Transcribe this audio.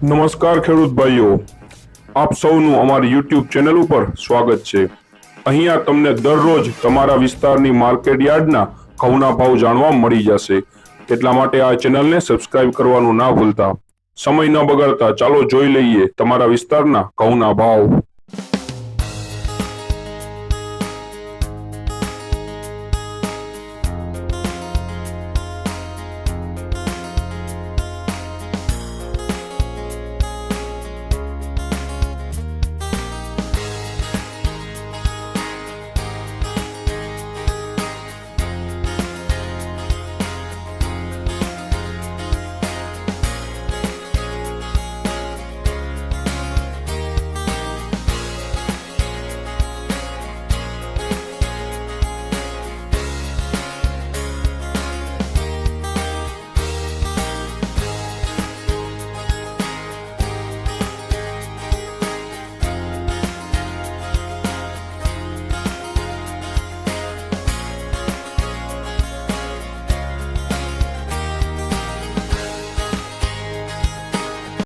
નમસ્કાર ખેડૂત ભાઈઓ, આપ સૌનું અમારી YouTube ચેનલ ઉપર સ્વાગત છે। અહીંયા તમને દરરોજ તમારા વિસ્તારની માર્કેટ યાર્ડના ઘઉંના ભાવ જાણવા મળી જશે। એટલા માટે આ ચેનલને સબસ્ક્રાઇબ કરવાનું ના ભૂલતા। સમય ન બગાડતા ચાલો જોઈ લઈએ તમારા વિસ્તારના ઘઉંના ભાવ।